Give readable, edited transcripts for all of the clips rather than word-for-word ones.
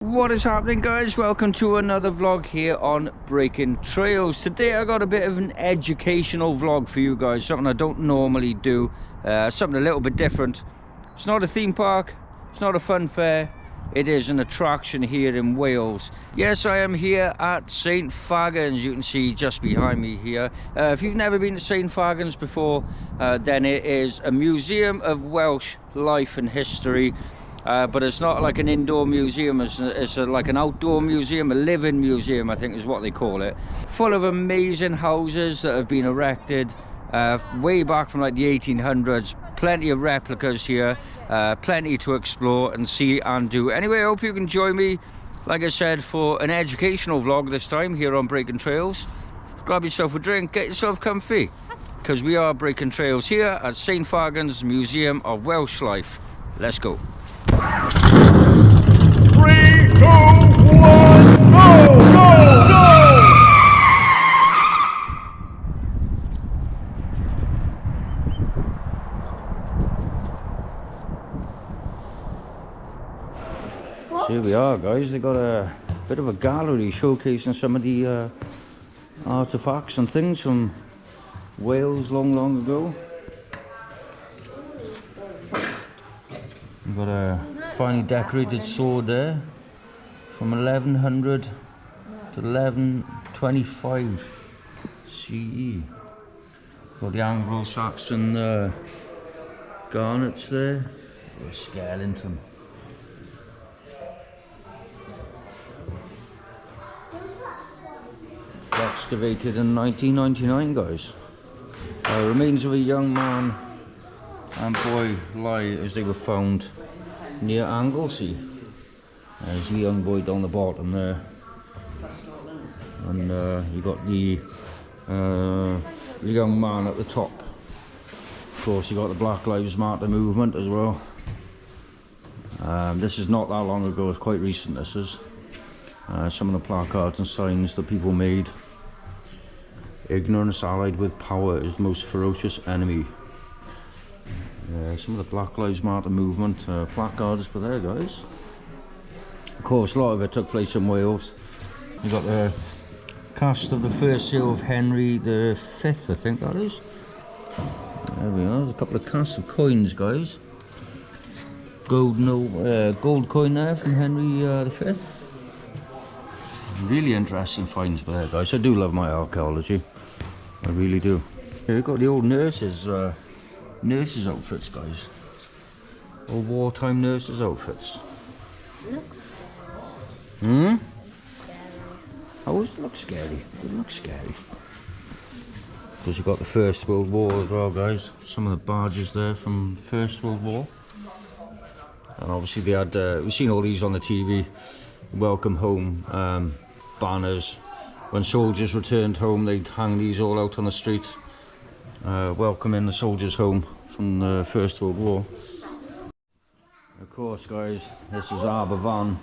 What is happening, guys? Welcome to another vlog here on Breaking Trails. Today I got a bit of an educational vlog for you guys, something I don't normally do, something a little bit different. It's not a theme park, it's not a fun fair, it is an attraction here in Wales. Yes, I am here at St Fagans, you can see just behind me here. If you've never been to St Fagans before, then it is a museum of Welsh life and history. But it's not like an indoor museum, it's like an outdoor museum, a living museum I think is what they call it. Full of amazing houses that have been erected way back from like the 1800s. Plenty of replicas here, plenty to explore and see and do. Anyway, I hope you can join me, like I said, for an educational vlog this time here on Breaking Trails. Grab yourself a drink, get yourself comfy, because we are breaking trails here at St Fagans Museum of Welsh Life. Let's go. 3, 2, 1, go! Go! Go! Here we are, guys. They got a bit of a gallery showcasing some of the artifacts and things from Wales long ago. We've got a finely decorated sword there from 1100 to 1125 CE. Got the Anglo-Saxon garnets there, or skeleton. Excavated in 1999, guys. Remains of a young man and boy lie as they were found near Anglesey. There's the young boy down the bottom there, and you got the young man at the top. Of course, you got the Black Lives Matter movement as well. This is not that long ago, it's quite recent. This is some of the placards and signs that people made. Ignorance allied with power is the most ferocious enemy. Some of the Black Lives Matter movement placards for there, guys. Of course, a lot of it took place in Wales. You got the cast of the first seal of Henry V, I think that is. There we are. There's a couple of casts of coins, guys. Gold coin there from Henry V. Really interesting finds there, guys. I do love my archaeology. I really do. Here we've got the old nurses outfits, guys. Old wartime nurses outfits. Always look scary. They look scary. Because you've got the First World War as well, guys. Some of the badges there from the First World War. And obviously they had, we've seen all these on the TV. Welcome home banners. When soldiers returned home, they'd hang these all out on the street, welcoming the soldiers home from the First World War. Of course, guys, this is Aberfan.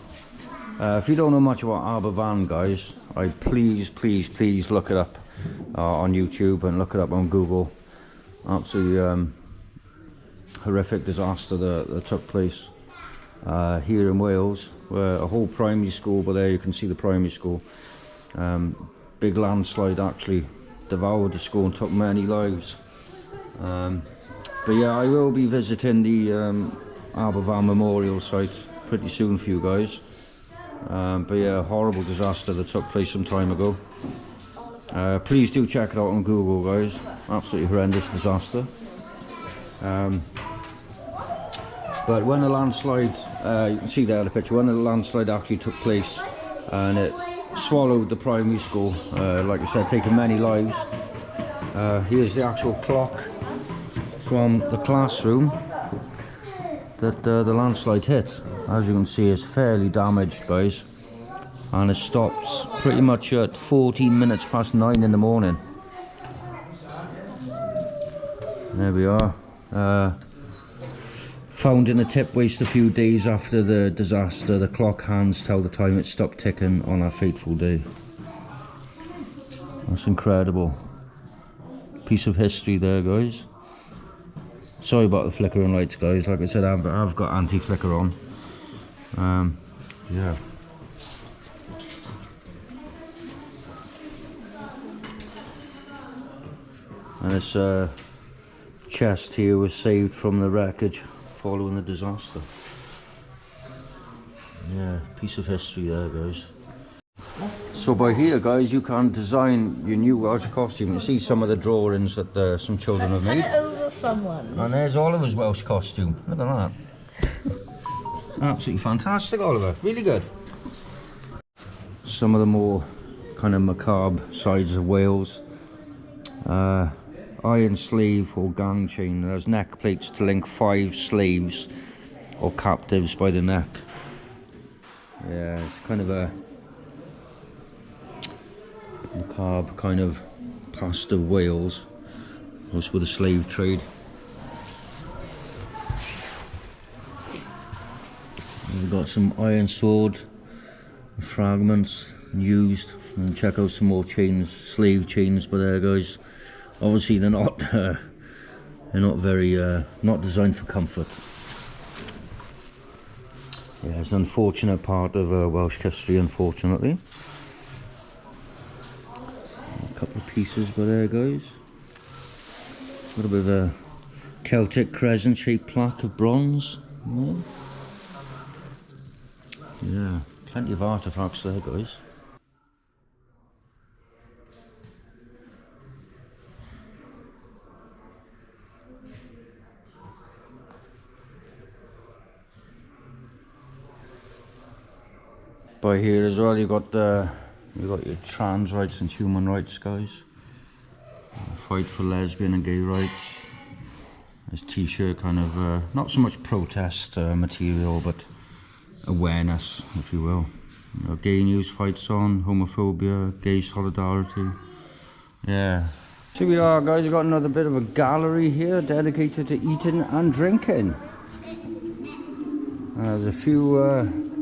If you don't know much about Aberfan, guys, please look it up on YouTube and look it up on Google. Absolutely horrific disaster that took place here in Wales, where a whole primary school, but there you can see the primary school. Big landslide actually devoured the school and took many lives. But yeah, I will be visiting the Aberfan Memorial site pretty soon for you guys. But yeah, horrible disaster that took place some time ago. Please do check it out on Google, guys. Absolutely horrendous disaster. But when the landslide, you can see there in the picture, when the landslide actually took place and it swallowed the primary school, like I said, taking many lives. Here's the actual clock from the classroom that the landslide hit. As you can see, it's fairly damaged, guys, and it stopped pretty much at 14 minutes past 9 in the morning. There we are. Found in a tip waste a few days after the disaster, the clock hands tell the time it stopped ticking on that fateful day. That's incredible. Piece of history there, guys. Sorry about the flickering lights, guys. Like I said, I've got anti-flicker on. Yeah, And this chest here was saved from the wreckage following the disaster. Yeah, piece of history there, guys. So by here, guys, you can design your new Welsh costume. You see some of the drawings that some children have made. Over someone. And there's Oliver's Welsh costume. Look at that. Absolutely fantastic, Oliver. Really good. Some of the more kind of macabre sides of Wales. Iron sleeve or gang chain. There's neck plates to link 5 slaves or captives by the neck. Yeah, it's kind of a macabre kind of past of Wales, also with the slave trade. We've got some iron sword fragments used, and check out some more chains, slave chains by there, guys. Obviously they're not very not designed for comfort. Yeah, it's an unfortunate part of Welsh history, unfortunately. A couple of pieces by there, guys. A little bit of a Celtic crescent shaped plaque of bronze. Yeah, plenty of artifacts there, guys. By here as well, you got your trans rights and human rights, guys. Fight for lesbian and gay rights. This t-shirt kind of not so much protest material, but awareness, if you will. You know, gay news fights on, homophobia, gay solidarity. Yeah. Here we are, guys. We've got another bit of a gallery here dedicated to eating and drinking. There's a few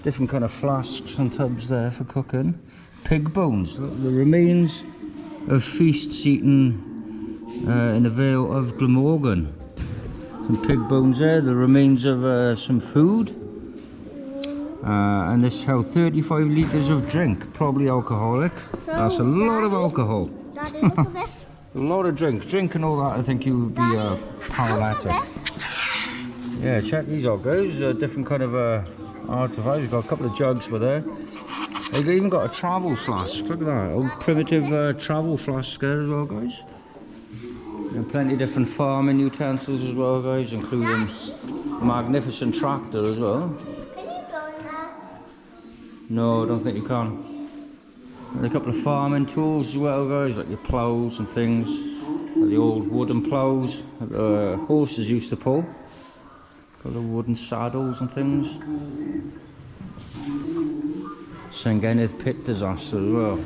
different kind of flasks and tubs there for cooking. Pig bones, the remains of feasts eaten in the Vale of Glamorgan. Some pig bones there, the remains of some food. And this held 35 litres of drink, probably alcoholic. So that's a lot of alcohol. Daddy, look at this. A lot of drink and all that. I think you would be paralytic. Yeah, check these out, guys. Different kind of artifacts. You've got a couple of jugs with there. They've even got a travel flask. Look at that, old primitive travel flask there as well, guys. And plenty of different farming utensils as well, guys, including a magnificent tractor as well. Can you go in there? No, I don't think you can. And a couple of farming tools as well, guys, like your ploughs and things. Like the old wooden ploughs that horses used to pull. Got the wooden saddles and things. Sengennydd pit disaster as well.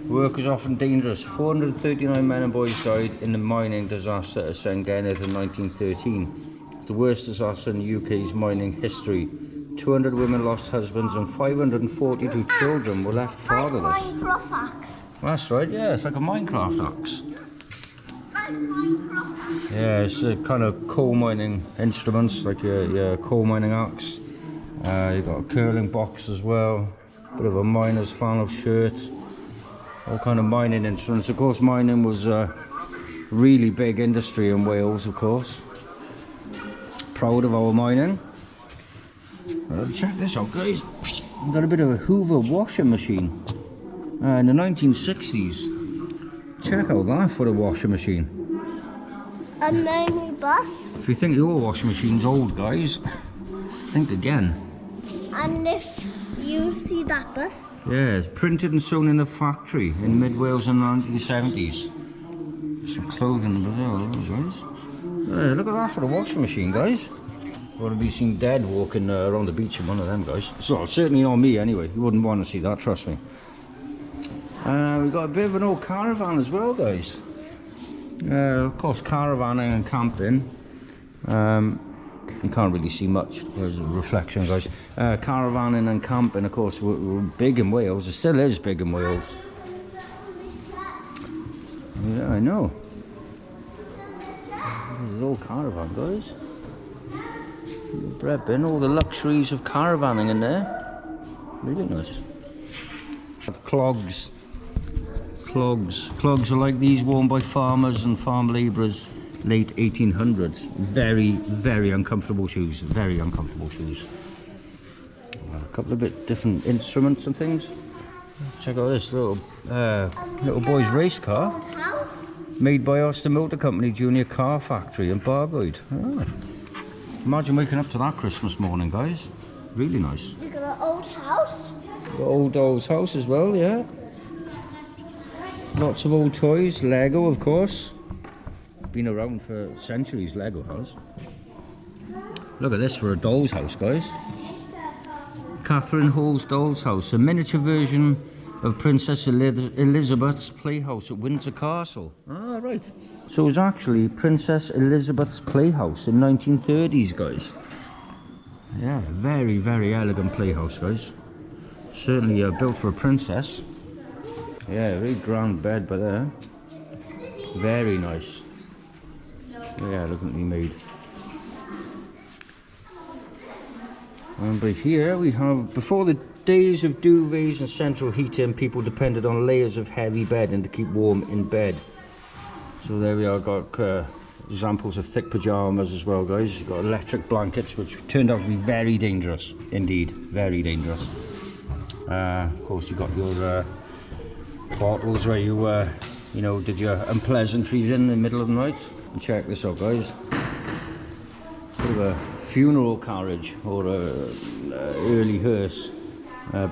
Work was often dangerous. 439 men and boys died in the mining disaster at Sengennydd in 1913. It's the worst disaster in the UK's mining history. 200 women lost husbands and 542 children were left fatherless. Like Minecraft axe. That's right, yeah, it's like a Minecraft axe. Like Minecraft axe. Yeah, it's a kind of coal mining instruments, like your coal mining axe. You've got a curling box as well. Bit of a miner's flannel shirt. All kind of mining instruments. Of course, mining was a really big industry in Wales, of course. Proud of our mining. Check this out, guys. We've got a bit of a Hoover washing machine in the 1960s. Check out that for a washing machine. A mini bus. If you think your washing machine's old, guys, think again. And if you see that bus? Yeah, it's printed and sewn in the factory in mid-Wales in the 1970s. Some clothing as well, guys. Yeah, look at that for a washing machine, guys. Want to be seen dead walking around the beach in one of them, guys. So certainly not me anyway. You wouldn't want to see that, trust me. We've got a bit of an old caravan as well, guys. Of course, caravanning and camping. You can't really see much. There's a reflection, guys. Caravanning and camping, of course, were big in Wales. It still is big in Wales. Yeah, I know. There's old caravan, guys. Bread bin, all the luxuries of caravanning in there. Really nice. Clogs. Clogs. Clogs are like these worn by farmers and farm labourers late 1800s. Very, very uncomfortable shoes. Very uncomfortable shoes. A couple of bit different instruments and things. Check out this little boy's race car. Made by Austin Motor Company Junior Car Factory in Bargoed. Ah. Imagine waking up to that Christmas morning, guys. Really nice. You got an old house? Got old doll's house as well, yeah. Lots of old toys. Lego, of course. Been around for centuries, Lego house. Look at this for a doll's house, guys. Catherine Hall's doll's house. A miniature version of Princess Elizabeth's playhouse at Windsor Castle. Ah, right. So it's actually Princess Elizabeth's playhouse in 1930s, guys. Yeah, very, very elegant playhouse, guys. Certainly built for a princess. Yeah, very grand bed by there. Very nice. Yeah, elegantly made. And by here we have, before the days of duvets and central heating, people depended on layers of heavy bedding to keep warm in bed. So there we are, got examples of thick pyjamas as well, guys. You've got electric blankets, which turned out to be very dangerous indeed, very dangerous. Of course, you've got your bottles where you know, did your unpleasantries in the middle of the night. And check this out, guys. Bit of a funeral carriage or a early hearse.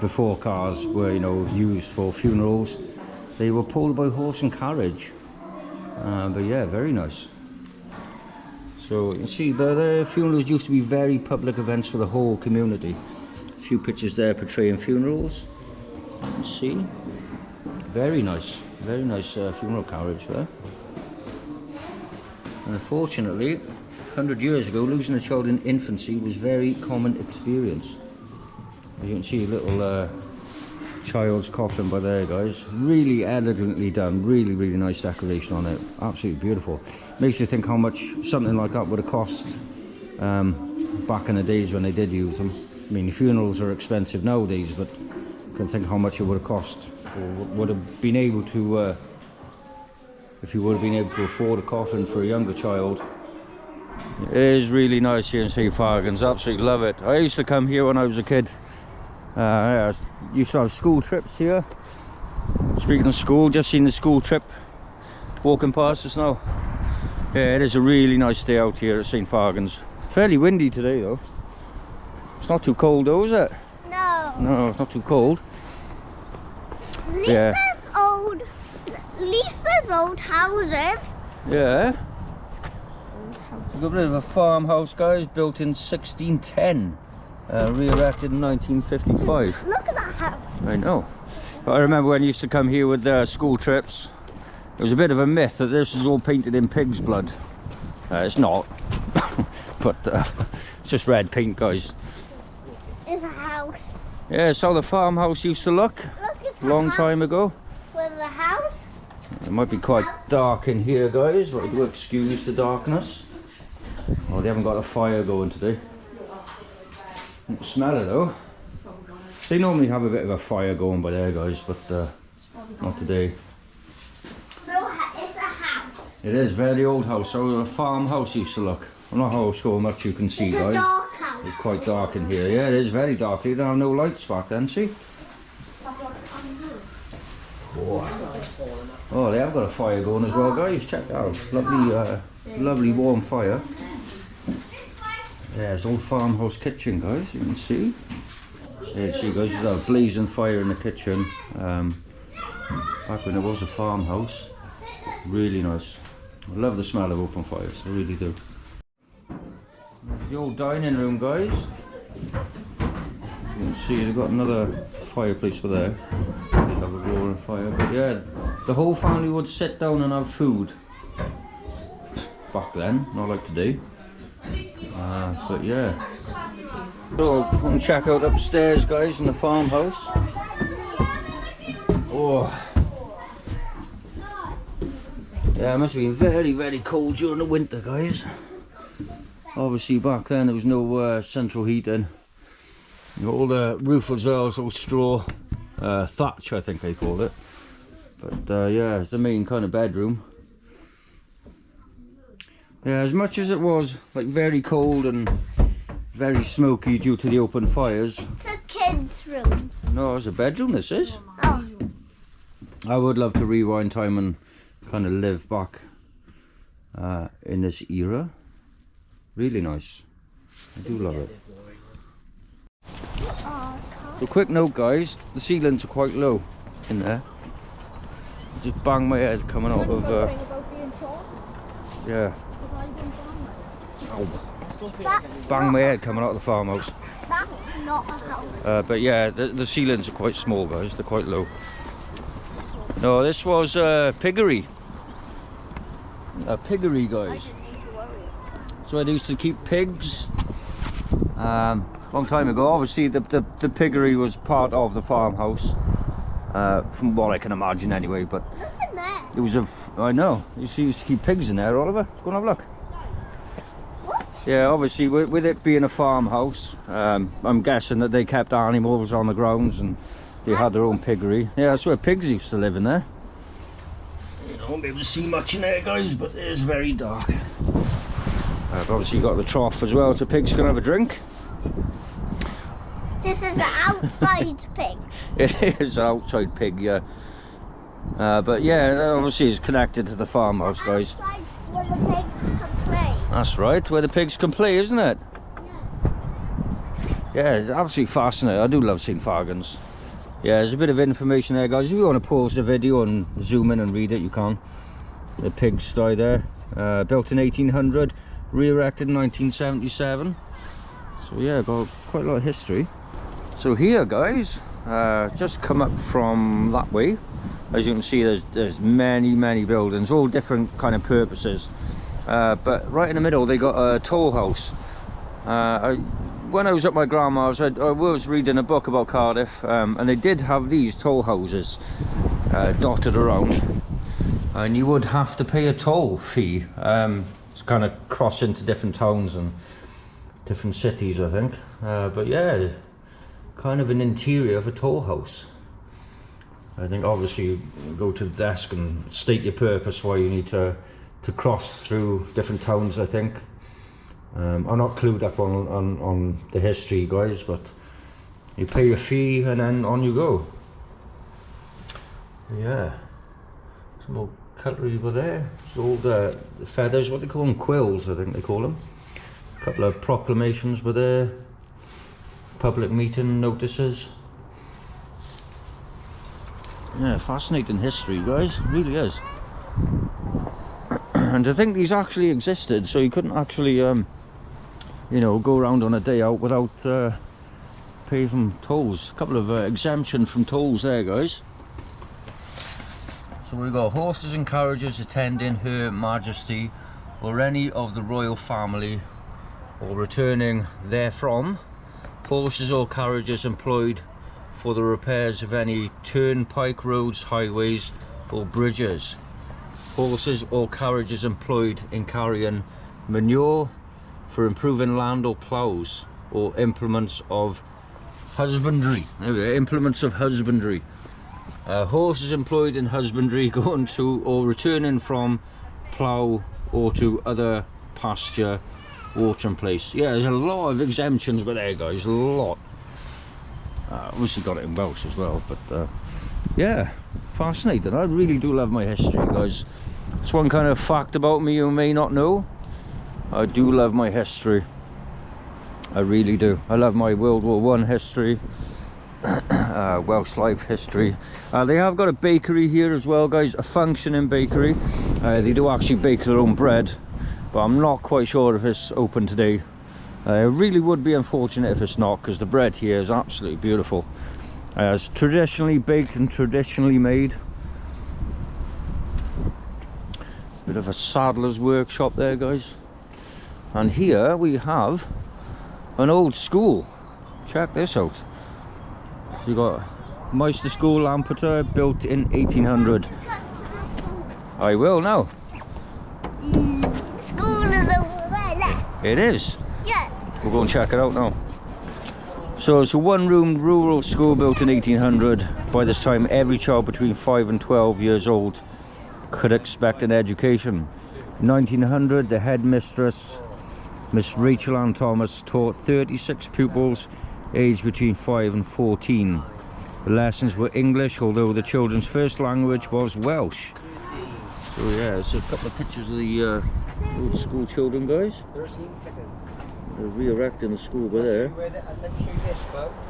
Before cars were, you know, used for funerals, they were pulled by horse and carriage. But yeah, very nice. So you can see the funerals used to be very public events for the whole community. A few pictures there portraying funerals. You can see, very nice funeral carriage there. And unfortunately, 100 years ago, losing a child in infancy was very common experience. As you can see, a little child's coffin by there, guys. Really elegantly done. Really, really nice decoration on it. Absolutely beautiful. Makes you think how much something like that would have cost back in the days when they did use them. I mean, funerals are expensive nowadays, but you can think how much it would have cost, or would have been able to, if you would have been able to afford a coffin for a younger child. It is really nice here in St. Fagans. Absolutely love it. I used to come here when I was a kid. Yeah, I used to have school trips here. Speaking of school, just seen the school trip walking past us now. Yeah, it is a really nice day out here at St. Fagans. Fairly windy today though. It's not too cold though, is it? No. No, it's not too cold. At least there's old houses. Yeah. We've got a bit of a farmhouse, guys, built in 1610. Re-erected in 1955. Look at that house. I know. But I remember when I used to come here with school trips, it was a bit of a myth that this is all painted in pig's blood. It's not. But it's just red paint, guys. It's a house. Yeah, it's how the farmhouse used to look. Look, it's a long time ago. With a house. It might be quite dark in here, guys, but I do excuse the darkness. Oh, they haven't got a fire going today. You can smell it though. They normally have a bit of a fire going by there, guys, but not today. So it's a house. It is very old house. How a farmhouse used to look. I'm not sure how much you can see, It's guys. a dark house. It's quite dark in here. Yeah, it is very dark. They didn't have no lights back then, see? Oh, they have got a fire going as well, guys. Check it out. Lovely, lovely warm fire. Yeah, it's old farmhouse kitchen, guys. You can see. Yeah, see, guys, there's a blazing fire in the kitchen. Back when there was a farmhouse. Really nice. I love the smell of open fires. I really do. There's the old dining room, guys. You can see they've got another fireplace for there. They have a roaring fire, but yeah, the whole family would sit down and have food. Back then, not like today. But yeah. So come and check out upstairs, guys, in the farmhouse. Oh. Yeah, it must have been very, very cold during the winter, guys. Obviously back then there was no central heating. You know, all the roof was also straw, thatch I think they called it. But yeah, it's the main kind of bedroom. Yeah, as much as it was like very cold and very smoky due to the open fires. It's a kid's room. No, it's a bedroom, this is. Oh. I would love to rewind time and kind of live back in this era. Really nice. I do love it. So quick note guys, the ceilings are quite low in there. Just bang my head coming out of yeah. Ow. Bang my head coming out of the farmhouse. That's not a house. But yeah, the ceilings are quite small guys, they're quite low. No, this was piggery. A piggery guys. So I used to keep pigs. Long time ago, obviously the piggery was part of the farmhouse. From what I can imagine anyway, but Look in there. it was I know, you used to keep pigs in there, Oliver. Let's go and have a look. What? Yeah, obviously with it being a farmhouse, I'm guessing that they kept animals on the grounds and they had their own piggery. Yeah, that's where pigs used to live in there. You won't be able to see much in there guys, but it is very dark. Obviously you got the trough as well, so pigs can have a drink. This is an outside pig. It is an outside pig, yeah. But yeah, obviously it's connected to the farmhouse, guys. Outside where the pigs can play. That's right, where the pigs can play, isn't it? Yeah, it's absolutely fascinating. I do love seeing Fagans. Yeah, there's a bit of information there, guys. If you want to pause the video and zoom in and read it, you can. The pigsty there, built in 1800, re-erected in 1977. So yeah, got quite a lot of history. So here guys, just come up from that way. As you can see, there's many buildings, all different kind of purposes. But right in the middle they got a toll house. When I was at my grandma's, I was reading a book about Cardiff, and they did have these toll houses dotted around, and you would have to pay a toll fee to kind of cross into different towns and different cities, I think. But yeah, kind of an interior of a toll house. I think obviously you go to the desk and state your purpose why you need to cross through different towns, I think. I'm not clued up on the history, guys, but you pay your fee and then on you go. Yeah, some more cutlery over there. It's all the feathers, what they call them, quills, I think they call them. A couple of proclamations were there, public meeting notices. Yeah, fascinating history, guys, it really is. And I think these actually existed, so you couldn't actually you know, go around on a day out without paying from tolls. A couple of exemption from tolls there, guys. So we've got horses and carriages attending Her Majesty or any of the royal family or returning therefrom, horses or carriages employed for the repairs of any turnpike roads, highways or bridges, horses or carriages employed in carrying manure for improving land or ploughs or implements of husbandry. There we go, implements of husbandry. Horses employed in husbandry going to or returning from plough or to other pasture, watering place. Yeah, there's a lot of exemptions but there, guys, a lot. Obviously got it in Welsh as well, but yeah, fascinating. I really do love my history, guys. It's one kind of fact about me you may not know. I do love my history. I really do. I love my World War I history, Welsh life history. They have got a bakery here as well, guys, a functioning bakery. They do actually bake their own bread, but I'm not quite sure if it's open today. It really would be unfortunate if it's not, because the bread here is absolutely beautiful. It's traditionally baked and traditionally made. Bit of a saddler's workshop there, guys. And here we have an old school. Check this out. You got Meister School, Lampeter, built in 1800. I will now. School is over there, left. It is. Yeah. We'll go and check it out now. So it's a one-room rural school built in 1800. By this time, every child between 5 and 12 years old could expect an education. 1900, the headmistress, Miss Rachel Ann Thomas, taught 36 pupils aged between 5 and 14. The lessons were English, although the children's first language was Welsh. So yeah, there's a couple of pictures of the old school children, guys. They're re-erecting the school by there.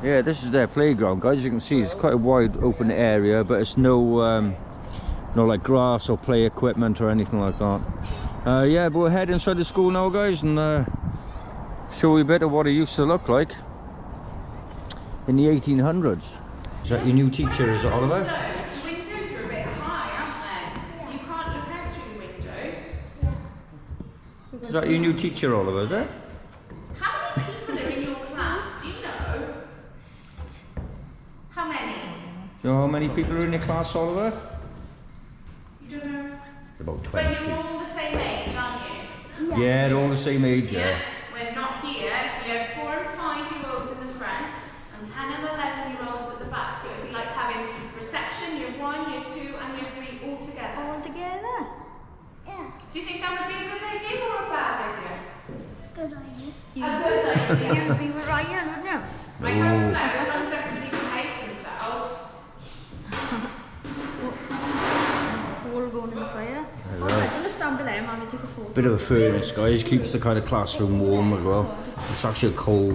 Yeah, this is their playground, guys. As you can see, it's quite a wide open area, but it's no like grass or play equipment or anything like that. Yeah, but we're heading inside the school now, guys, and show you a bit of what it used to look like in the 1800s. Is that your new teacher, is it, Oliver? No, the windows are a bit high, aren't they? You can't look out through the windows. Is that your new teacher, Oliver, is it? How many people are in your class? Do you know? How many? You know how many people are in your class, Oliver? You don't know? About 20. But you're all the same age, aren't you? Yeah, they're all the same age, yeah. We're not here. You have 4 and 5-year-olds in the front and 10 and 11-year-olds at the back. So it'd be like having reception, year 1, year 2 and year 3 all together. All together? Yeah. Do you think that would be a good idea or a bad idea? Good idea. A good idea. You'd be with Ryan, wouldn't you? I hope so, as long as everybody behave themselves. Coal going in the fire. Alright, I'm gonna stand by there, Mommy, take a photo. Bit of a furnace, guys. Keeps the kind of classroom warm as well. It's actually a coal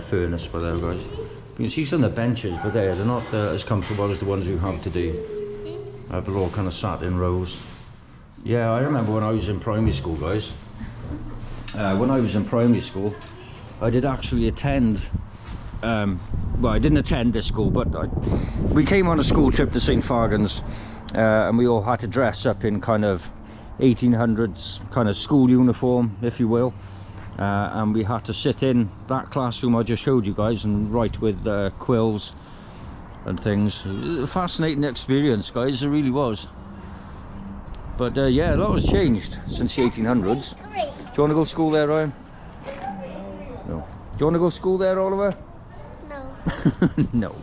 furnace by there, guys. You can see some of the benches, but they're not as comfortable as the ones you have today. They're all kind of sat in rows. Yeah, I remember when I was in primary school, guys. When I was in primary school, I did actually attend. Well, I didn't attend this school, but we came on a school trip to St. Fagans, and we all had to dress up in kind of 1800s kind of school uniform, if you will, and we had to sit in that classroom I just showed you guys and write with quills and things. It was a fascinating experience, guys, it really was. But yeah, a lot has changed since the 1800s. Do you want to go to school there, Ryan? No. Do you want to go to school there, Oliver? No. No.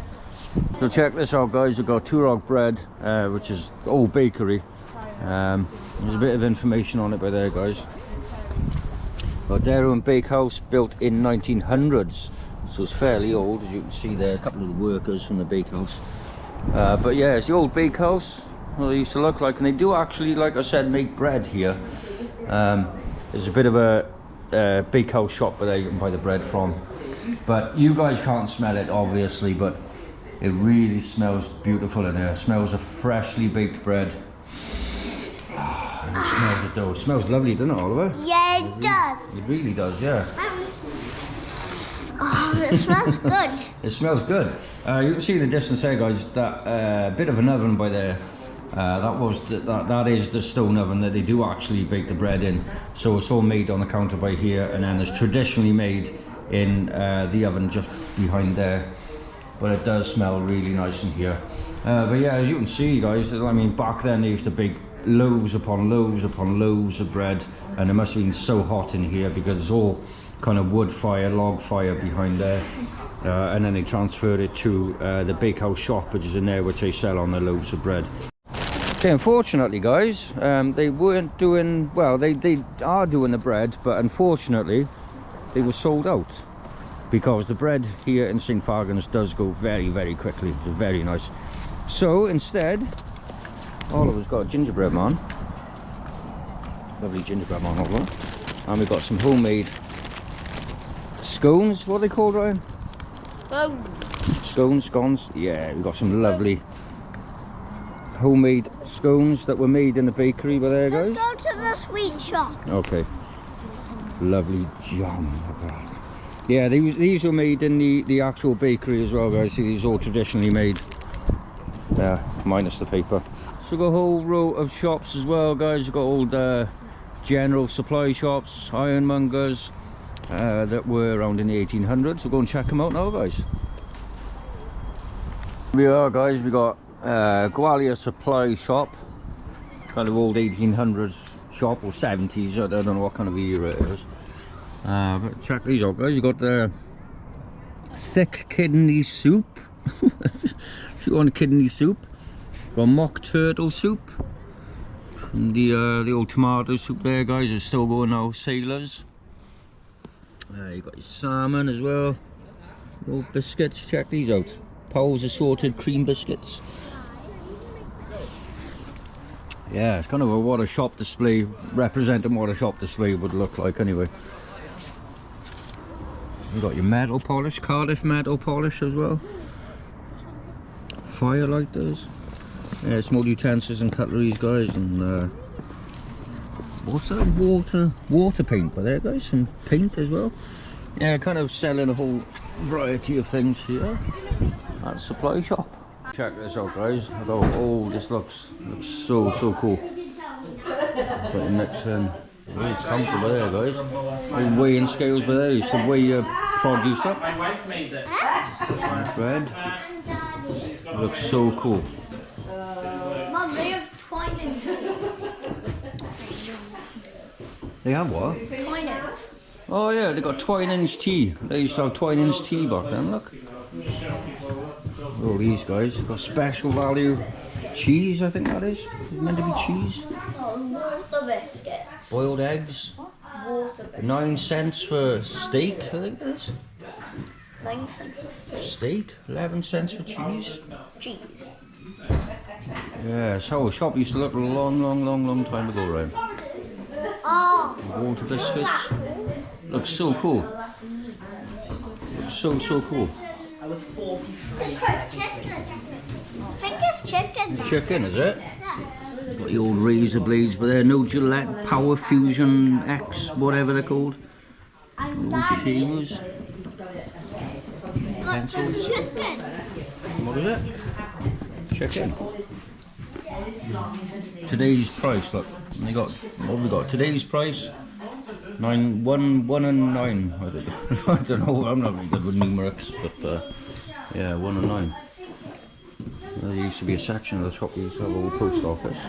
So check this out, guys. We've got Two Rock Bread, which is the old bakery. There's a bit of information on it by there, guys. Got Darrow Bakehouse, built in 1900s, so it's fairly old, as you can see there. A couple of the workers from the bakehouse. But yeah, it's the old bakehouse. What they used to look like, and they do actually, like I said, make bread here. There's a bit of a bakehouse shop where you can buy the bread from. But you guys can't smell it, obviously, but it really smells beautiful in here. It smells of freshly baked bread. And it smells of dough. It smells lovely, doesn't it, Oliver? Yeah, it does. It really does, yeah. Oh, it smells good. It smells good. You can see in the distance there, guys, that bit of an oven by there. That is the stone oven that they do actually bake the bread in. So it's all made on the counter by here, and then it's traditionally made in the oven just behind there. But it does smell really nice in here. But yeah, as you can see, guys, I mean, back then they used to bake loaves upon loaves upon loaves of bread, and it must have been so hot in here because it's all kind of wood fire, log fire behind there. And then they transferred it to the bakehouse shop, which is in there, which they sell on the loaves of bread. Okay, unfortunately, guys, they weren't doing, well, they are doing the bread, but unfortunately they were sold out, because the bread here in St. Fagans does go very, very quickly. It's very nice. So instead, Oliver's got a gingerbread man. Lovely gingerbread man, Oliver. And we've got some homemade scones. What are they called, Ryan? Scones. Yeah, we've got some lovely homemade scones that were made in the bakery by there, guys. Let's go to the sweet shop. Okay. Lovely jam. Look at that. Yeah, these were made in the actual bakery as well, guys. See, these are all traditionally made. Yeah, minus the paper. So we've got a whole row of shops as well, guys. We've got old general supply shops, ironmongers that were around in the 1800s. We'll go and check them out now, guys. Here we are, guys. We got Gwalia supply shop, kind of old 1800s shop, or 70s. I don't know what kind of era it is. But check these out, guys. You got the thick kidney soup. If you want kidney soup. Got mock turtle soup. And the old tomato soup there, guys, is still going now. Sailors. You got your salmon as well. Old biscuits. Check these out. Powell's assorted cream biscuits. Yeah, it's kind of what a shop display, representing what a shop display would look like anyway. You got your metal polish, Cardiff metal polish as well. Firelighters. Yeah, small utensils and cutleries, guys, and what's that? Water paint by there, guys. Some paint as well. Yeah, kind of selling a whole variety of things here at a supply shop. Check this out, guys. Oh, this looks so cool. Got your mixing. Very comfortable there, guys. All weighing scales by there. You should weigh your produce up. My wife made it. Bread. Looks so cool. Mum, they have twinings. They have what? Twinings. Oh yeah, they got twine-inch tea. They used to have twine-inch tea back then, look. Oh, these guys got special value cheese, I think that is. It's meant to be cheese. Water biscuit. Boiled eggs. Water biscuit. 9 cents for steak, I think it is. 9 cents for steak. Steak, 11 cents for cheese. Cheese. Yeah, so a shop used to look a long time ago, right? Oh. Water biscuits. Looks so cool. Looks so cool. I was 43. Chicken. I think it's chicken. Chicken, is it? Got the old razor blades, but they're no Gillette Power Fusion X, whatever they're called. And Old Daddy shavers. got some Pencils. chicken. What is it? Chicken. Today's price, look. They got, what have we got? Today's price, 1 and 9. I don't know. I'm not really good with numerics, but yeah, 1 and 9. There used to be a section of the shop. We used to have a little post office.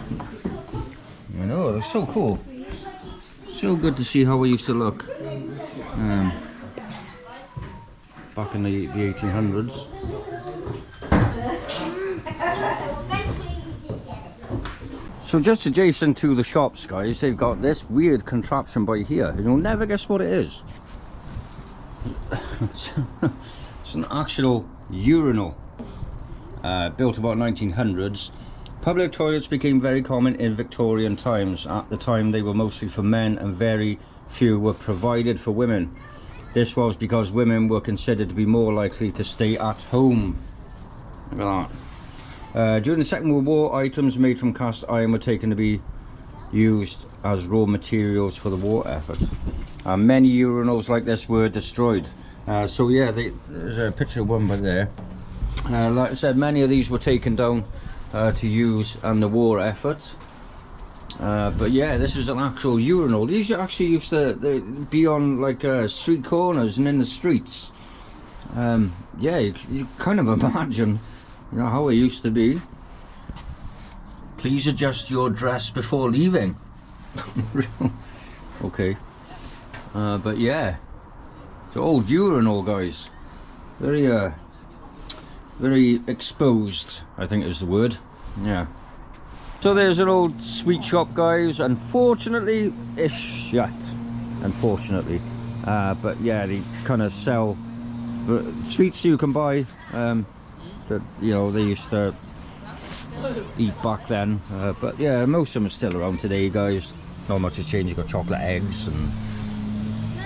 I know, they're so cool. So good to see how we used to look back in the 1800s. So just adjacent to the shops, guys, they've got this weird contraption by here. You'll never guess what it is. It's an actual urinal, built about 1900s. Public toilets became very common in Victorian times. At the time, they were mostly for men and very few were provided for women. This was because women were considered to be more likely to stay at home. Look at that. During the Second World War, items made from cast iron were taken to be used as raw materials for the war effort. Many urinals like this were destroyed. So yeah, there's a picture of one by there. Like I said, many of these were taken down to use in the war effort. But yeah, this is an actual urinal. These actually used to be on like street corners and in the streets. Yeah, you kind of imagine, you know, how it used to be. Please adjust your dress before leaving. Okay. But yeah, it's an old urinal, guys. Very very exposed, I think is the word. Yeah. So there's an old sweet shop, guys. Unfortunately, it's shut. Unfortunately. But yeah, they kind of sell sweets you can buy. That, you know, they used to eat back then. But yeah, most of them are still around today, guys. Not much has changed. You've got chocolate eggs and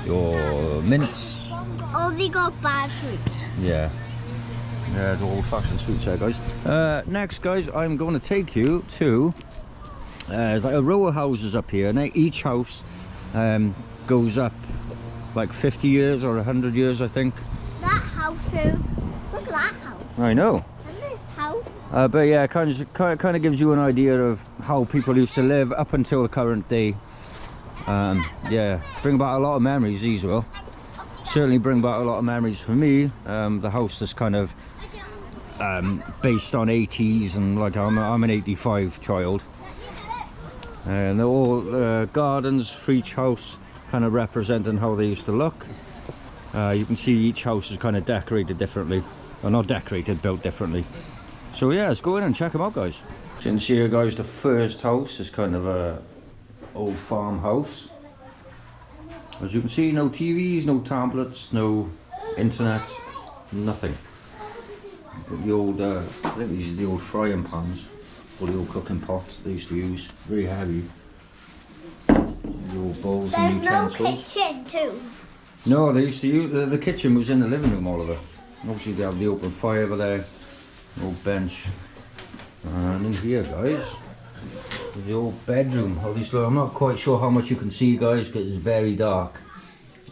your mints. Oh, they got bad fruits. Yeah. Yeah, the old-fashioned sweets there, guys. Next, guys, I'm going to take you to there's like a row of houses up here, and each house goes up like 50 years or 100 years, I think. That house is... Look at that house. I know. And this house. But yeah, it kind of gives you an idea of how people used to live up until the current day. Yeah, bring back a lot of memories, these will. Certainly bring back a lot of memories for me. The house is kind of based on 80s, and like I'm an 85 child. And they're all gardens for each house, kind of representing how they used to look. You can see each house is kind of decorated differently. Or not decorated, built differently. So yeah, let's go in and check them out, guys. So you can see here, guys, the first house is kind of a old farmhouse. As you can see, no TVs, no tablets, no internet, nothing. The old, I think these are the old frying pans, or the old cooking pots they used to use, very heavy. The old bowls and utensils. There's no kitchen too. No, they used to use, the kitchen was in the living room, Oliver. Obviously they have the open fire over there, old bench. And in here, guys, the old bedroom. Obviously, I'm not quite sure how much you can see, guys, because it's very dark.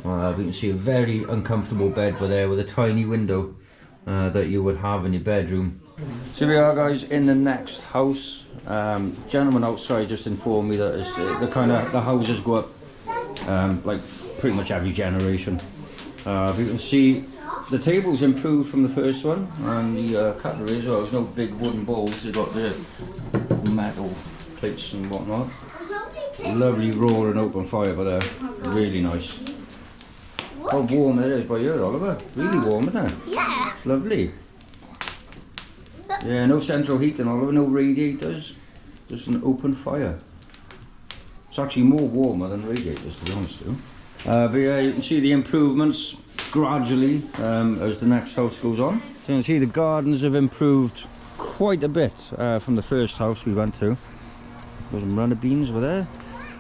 But you can see a very uncomfortable bed there with a tiny window that you would have in your bedroom. So here we are, guys, in the next house. Gentleman outside just informed me that it's, the houses go up like pretty much every generation. But you can see the table's improved from the first one, and the cutlery as well. There's no big wooden bowls. They've got the metal plates and whatnot. Lovely roaring open fire over there. Really nice. How warm it is by here, Oliver. Really warm, isn't it? Yeah. It's lovely. Yeah, no central heating, Oliver. No radiators. Just an open fire. It's actually more warmer than radiators, to be honest with you. But yeah, you can see the improvements gradually as the next house goes on. So you can see the gardens have improved quite a bit from the first house we went to. There's some runner beans over there.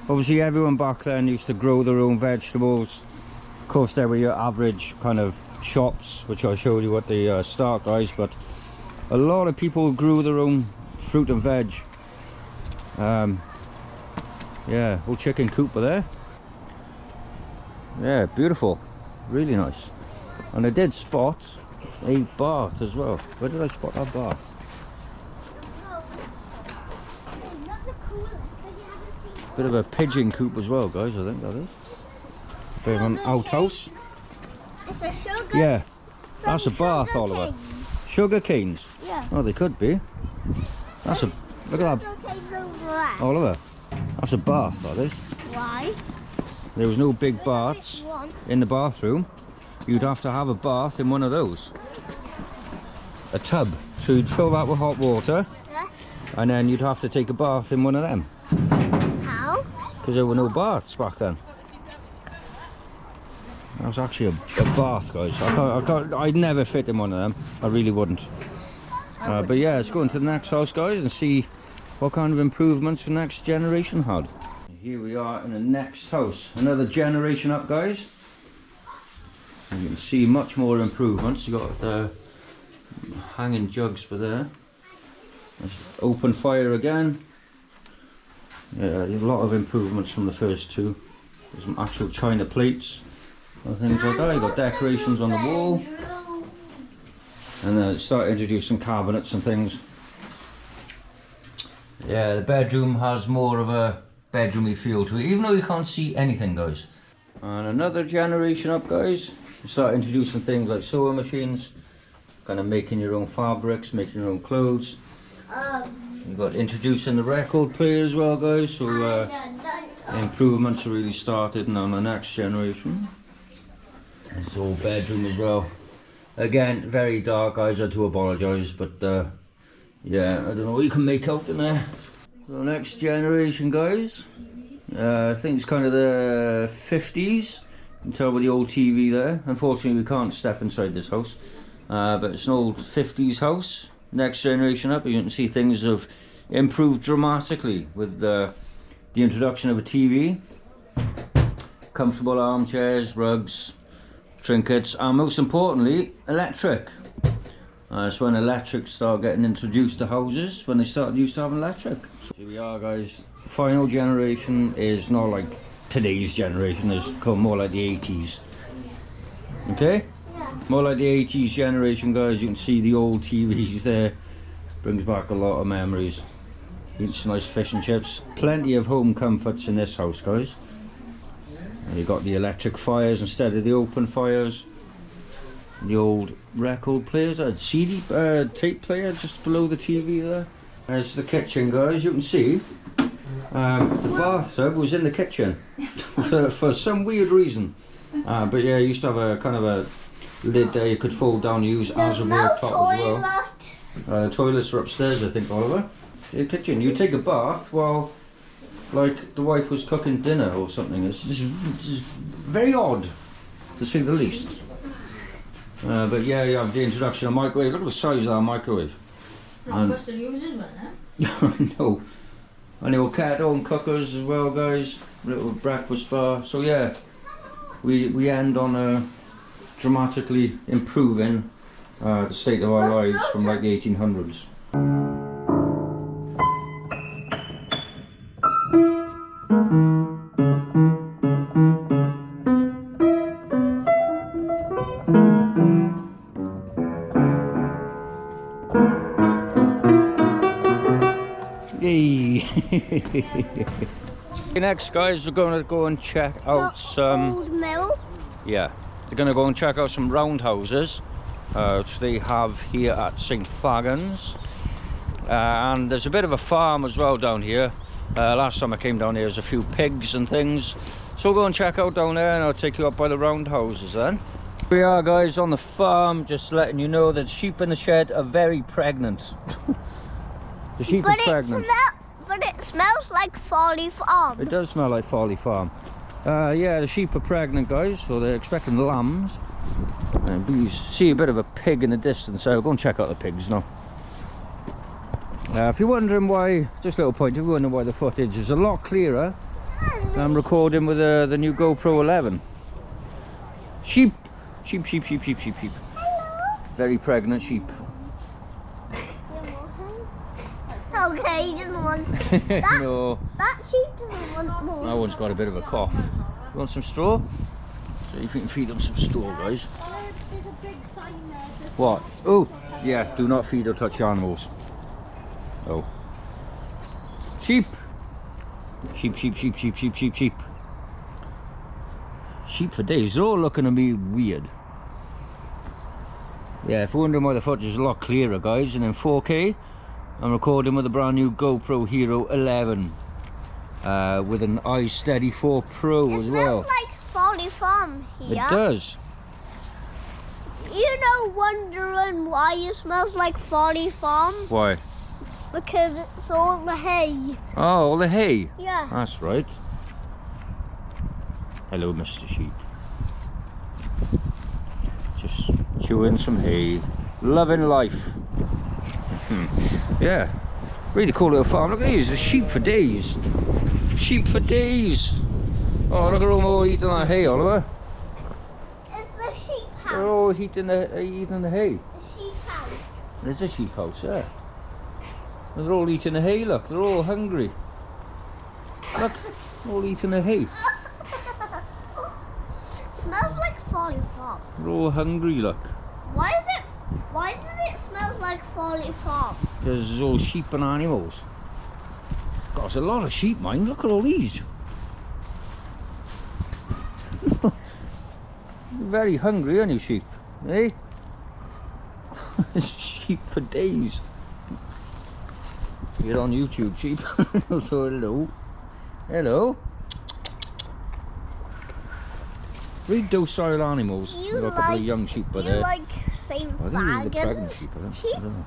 Obviously everyone back then used to grow their own vegetables. Of course there were your average kind of shops, which I showed you at the start, guys, but a lot of people grew their own fruit and veg. Yeah, old chicken coop there. Yeah, beautiful, really nice. And I did spot a bath as well. Where did I spot that bath? Bit of a pigeon coop as well, guys, I think that is. Bit of an outhouse. It's a sugar. Yeah, that's a bath, Oliver. Sugar canes? Yeah. Oh, they could be. That's a, look at that. Oliver, that's a bath, that is. Why? There was no big baths in the bathroom. You'd have to have a bath in one of those. A tub. So you'd fill that with hot water. Yeah. And then you'd have to take a bath in one of them. How? Because there were no baths back then. That was actually a bath, guys. I'd never fit in one of them. I really wouldn't. But yeah, let's go into the next house, guys, and see what kind of improvements the next generation had. Here we are in the next house. Another generation up, guys. And you can see much more improvements. You got the hanging jugs for there. There's open fire again. Yeah, a lot of improvements from the first two. There's some actual china plates and things like that. You got decorations on the wall. And then start introducing cabinets and things. Yeah, the bedroom has more of a bedroomy feel to it, even though you can't see anything, guys. And another generation up, guys. You start introducing things like sewing machines, kind of making your own fabrics, making your own clothes. You got introducing the record player as well, guys. So improvements are really started on the next generation. It's all bedroom as well. Again, very dark, guys. I do apologise, but yeah, I don't know what you can make out in there. The next generation, guys. I think it's kind of the 50s. You can tell with the old TV there. Unfortunately, we can't step inside this house, but it's an old 50s house. Next generation up, you can see things have improved dramatically with the introduction of a TV, comfortable armchairs, rugs, trinkets, and most importantly, electric. So when electric start getting introduced to houses, when they started used to having electric. So here we are, guys. Final generation is not like today's generation, it's called more like the 80s. Okay? More like the 80s generation, guys. You can see the old TVs there. Brings back a lot of memories. Eat some nice fish and chips. Plenty of home comforts in this house, guys. You got the electric fires instead of the open fires. The old record players, a CD tape player just below the TV there. There's the kitchen, guys. You can see the bathtub was in the kitchen for some weird reason. But yeah, you used to have a kind of a lid there you could fold down and use as a worktop as well. The toilets are upstairs, I think, Oliver. The kitchen. You take a bath while, like, the wife was cooking dinner or something. It's very odd, to say the least. But yeah, you have the introduction of microwave. Look at the size of that microwave. Robert still uses one, huh? No. And your kettle cookers as well, guys. Little breakfast bar. So yeah, we end on dramatically improving the state of our lives from like the 1800s. Yay! Next, guys, we're going to go and check out some old mills. Yeah, they're going to go and check out some roundhouses which they have here at St. Fagans, and there's a bit of a farm as well down here. Last time I came down here, there's a few pigs and things, so we'll go and check out down there and I'll take you up by the roundhouses then. Here we are, guys, on the farm, just letting you know that sheep in the shed are very pregnant. The sheep are pregnant. But it smells like Folly Farm. It does smell like Folly Farm. Yeah, the sheep are pregnant, guys, so they're expecting lambs. And you see a bit of a pig in the distance, so I'll go and check out the pigs now. If you're wondering why, just a little point, if you're wondering why the footage is a lot clearer, I'm recording with the new GoPro 11. Sheep. Sheep, sheep, sheep, sheep, sheep, sheep. Very pregnant sheep. Okay, he doesn't want that. No. That sheep doesn't want more. That one's got a bit of a cough. You want some straw? So you can feed them some straw, guys. There's a big sign there. What? Oh, yeah, do not feed or touch animals. Oh. Sheep. Sheep, sheep, sheep, sheep, sheep, sheep, sheep. Sheep for days. They're all looking at me weird. Yeah, if you're wondering why the footage is a lot clearer, guys, and in 4K, I'm recording with a brand new GoPro Hero 11 with an iSteady 4 Pro as well. It smells like Folly Farm here. It does. You know, wondering why it smells like Folly Farm? Why? Because it's all the hay. Oh, all the hay. Yeah. That's right. Hello, Mr. Sheep. Just chewing some hay. Loving life. Yeah. Really cool little farm. Look at these. There's sheep for days. Sheep for days. Oh, look at them all eating that hay, Oliver. It's the sheep house. They're all eating the hay. The sheep house. There's a sheep house, yeah. They're all eating the hay, look. They're all hungry. Look, all eating the hay. Smells like Folly Farm. They're all hungry, look. Why does it smell like Folly Farm? Because there's all sheep and animals. God, there's a lot of sheep, mine. Look at all these. You're very hungry, aren't you, sheep? Eh? Sheep for days. You're on YouTube, sheep. So hello. Hello. Very docile animals. Do you We've got a couple of young sheep Do by you there. like St. I think these are the pregnant sheep, I Sheep? don't know.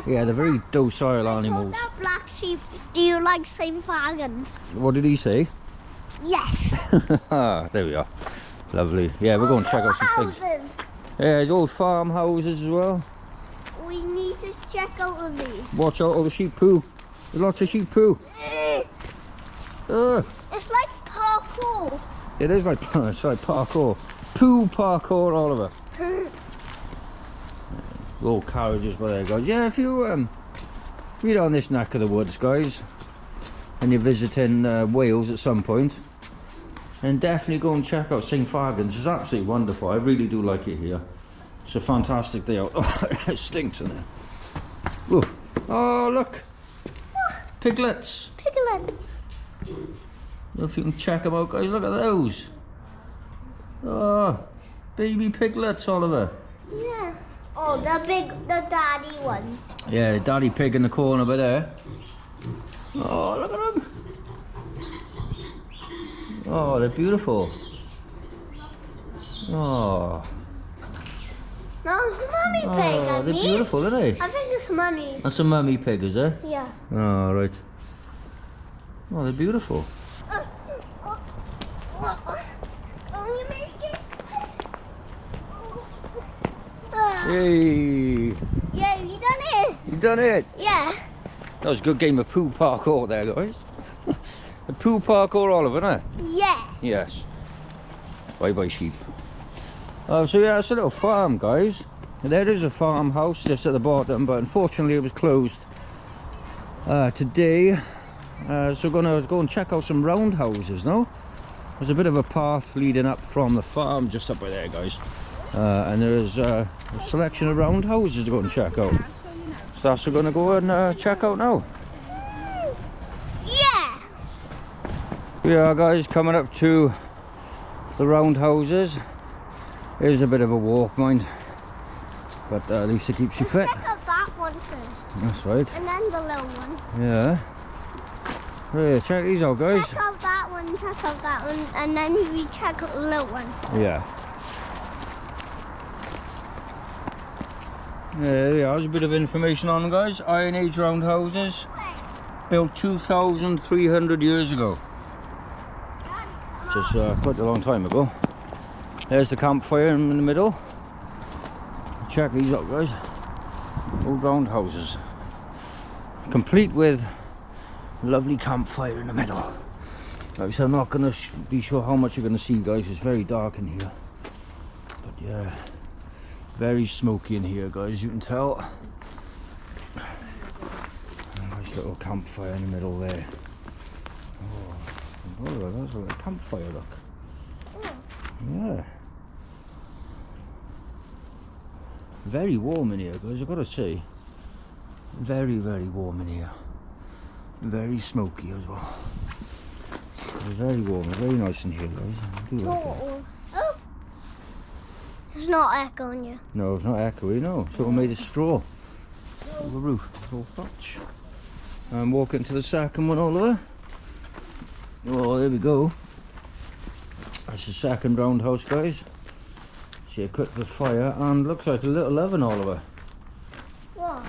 Yeah, they're very docile animals. That black sheep. Do you like St. Fagans? What did he say? Yes. There we are. Lovely. Yeah, we're going to check out some pigs. Houses. Yeah, there's old farmhouses as well. We need to check out of these. Watch out, all the sheep poo. There's lots of sheep poo. It's like parkour. It is like, it's like parkour. Poo parkour, Oliver. Old carriages by there, guys. Yeah, if you're on this neck of the woods, guys, and you're visiting Wales at some point, then definitely go and check out St. Fagans. It's absolutely wonderful. I really do like it here. It's a fantastic day out. Oh, it stinks in there. Ooh. Oh, look. Piglets. Piglet. If you can check them out, guys, look at those. Oh, baby piglets, Oliver. Yeah. Oh, the daddy one. Yeah, the daddy pig in the corner by there. Oh, look at them. Oh, they're beautiful. Oh, No, it's a mummy pig. oh, they're beautiful, aren't they? I think it's mummy. That's a mummy pig, is it? Yeah. Oh, right. Oh, they're beautiful. You make it. Hey, Yeah, you done it. you done it. Yeah. That was a good game of poo parkour there, guys. The poo parkour, Oliver, isn't it? Yeah. Yes. Bye-bye, sheep. So yeah, it's a little farm, guys. There is a farmhouse just at the bottom, but unfortunately it was closed today. So we're gonna go and check out some roundhouses now. There's a bit of a path leading up from the farm just up by there, guys. And there's a selection of roundhouses to go and check out. So that's what we're gonna go and check out now. Yeah. We are, guys, coming up to the roundhouses. It is a bit of a walk, mind, but at least it keeps you fit. Check out that one first. That's right. And then the little one. Yeah. Yeah, check these out, guys. Check out that one, check out that one, and then we check out the little one. Yeah. Yeah, there we are. There's a bit of information on them, guys. Iron Age roundhouses, built 2,300 years ago. Which is quite a long time ago. There's the campfire in the middle. Check these out, guys. Old roundhouses. Complete with lovely campfire in the middle. Like I said, I'm not going to be sure how much you're going to see, guys. It's very dark in here. But yeah, very smoky in here, guys, you can tell. Nice little campfire in the middle there. Oh, that's a little campfire, look. Yeah. Very warm in here, guys, I've got to say. Very, very warm in here. Very smoky as well. It's very warm, it's very nice in here, guys. I do like it. Oh. It's not echoing you. No, it's not echoey, no. It's all made of straw. The roof, it's all thatch. I'm walking to the second one, Oliver. Oh, there we go. That's the second roundhouse, guys. See, equipped with fire and looks like a little oven, Oliver. What?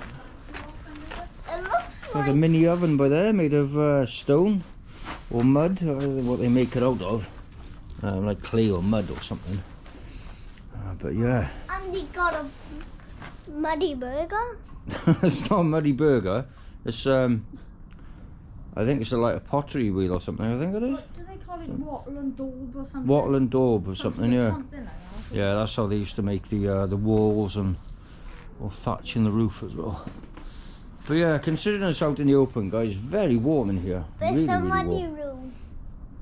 It looks Like a mini oven by there, made of stone or mud, or what they make it out of. Like clay or mud or something. But yeah. And you got a muddy burger? It's not a muddy burger. It's I think it's like a pottery wheel or something. I think it is. Do they call it wattle and daub or something? Wattle and daub or something, yeah. Something like that. Yeah, that's how they used to make the walls and or thatch in the roof as well. But yeah, considering it's out in the open, guys, very warm in here. But Really, it's a really muddy warm. room.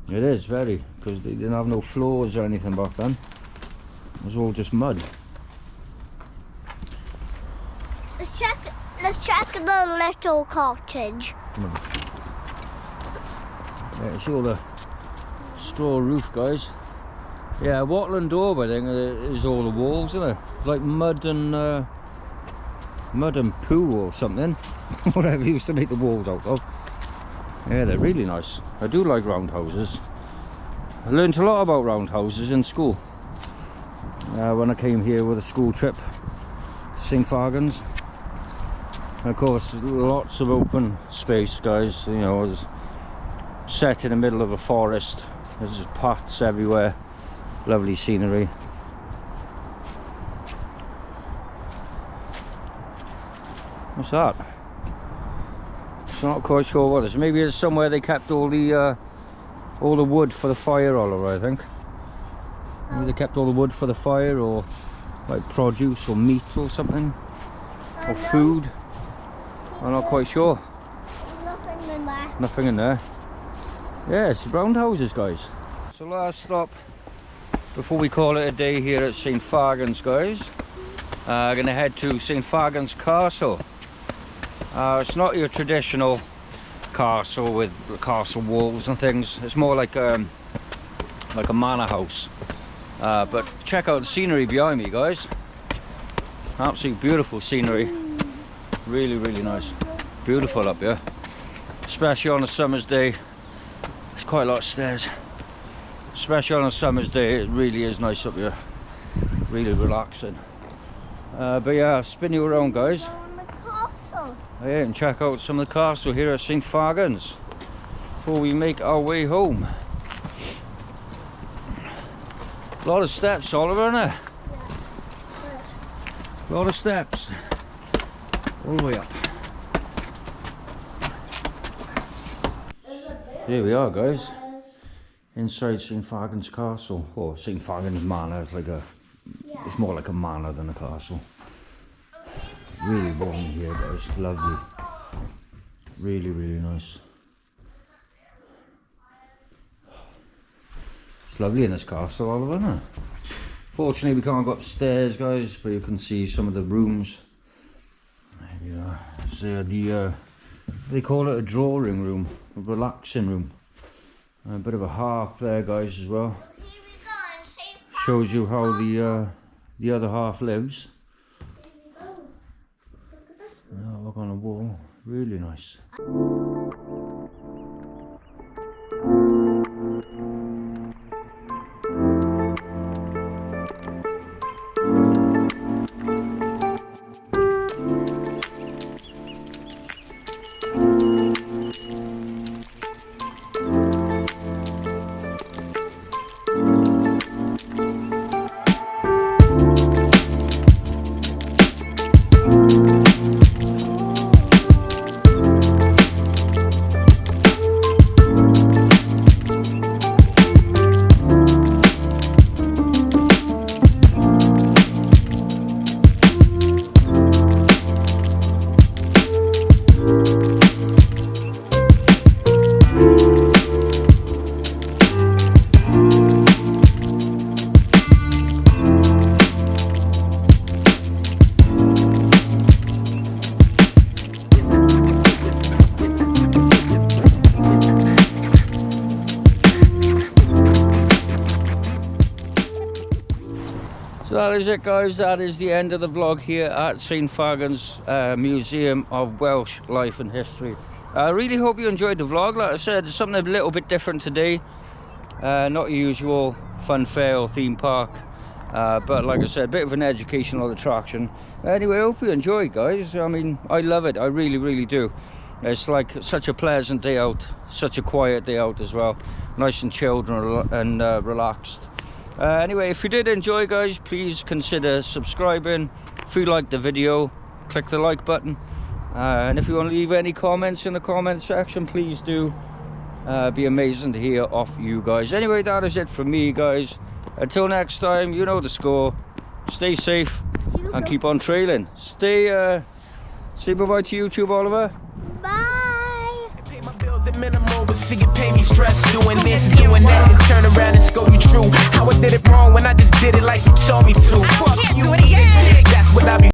It is very, because they didn't have no floors or anything back then. It was all just mud. Let's check the little cottage. Yeah, it's all the straw roof, guys. Yeah, wattle and daub, I think, is all the walls, isn't it? Like mud and poo or something. Whatever you used to make the walls out of. Yeah, they're really nice. I do like roundhouses. I learned a lot about roundhouses in school. When I came here with a school trip to St. Fagans. And of course, lots of open space, guys. You know, it's set in the middle of a forest. There's just paths everywhere. Lovely scenery. What's that? So not quite sure what it is. Maybe it's somewhere they kept all the wood for the fire, Oliver, I think. Maybe they kept all the wood for the fire, or like produce or meat or something, or food. I'm not quite sure. Nothing in there. Nothing in there. Yeah, it's roundhouses, guys. So last stop before we call it a day here at St. Fagans, guys. I'm going to head to St. Fagans Castle. It's not your traditional castle with castle walls and things. It's more like a manor house. But check out the scenery behind me, guys. Absolutely beautiful scenery. Really, really nice. Beautiful up here. Especially on a summer's day. There's quite a lot of stairs. Especially on a summer's day, it really is nice up here. really relaxing. But yeah, I'll spin you around, guys. Go in the castle. Yeah, and check out some of the castle here at St. Fagans before we make our way home. A lot of steps, Oliver, isn't there? A lot of steps all the way up. Here we are, guys, inside St. Fagans Castle, or St. Fagans Manor. It's like it's more like a manor than a castle. Really warm here, guys. Lovely, really nice. It's lovely in this castle, Oliver, isn't it? Fortunately, we can't go upstairs, guys, but you can see some of the rooms. There we are. So they call it a drawing room, a relaxing room. A bit of a harp there, guys, as well. Shows you how the other half lives. Oh, look on the wall, really nice. So that is it, guys. That is the end of the vlog here at St. Fagans Museum of Welsh Life and History. I really hope you enjoyed the vlog. Like I said, it's something a little bit different today. Not your usual fun fair or theme park. But like I said, a bit of an educational attraction. Anyway, I hope you enjoyed, guys. I mean, I love it. I really do. It's like such a pleasant day out. Such a quiet day out as well. Nice and chilled and relaxed. Anyway, if you did enjoy, guys, please consider subscribing. If you liked the video, click the like button, and if you want to leave any comments in the comment section, please do. Be amazing to hear off you guys. Anyway, that is it from me, guys. Until next time, you know the score. Stay safe and keep on trailing. Say bye-bye to YouTube, Oliver. Bye. At minimal, but see you pay me stress doing this, doing that, and turn around and scold you true. How I did it wrong when I just did it like you told me to.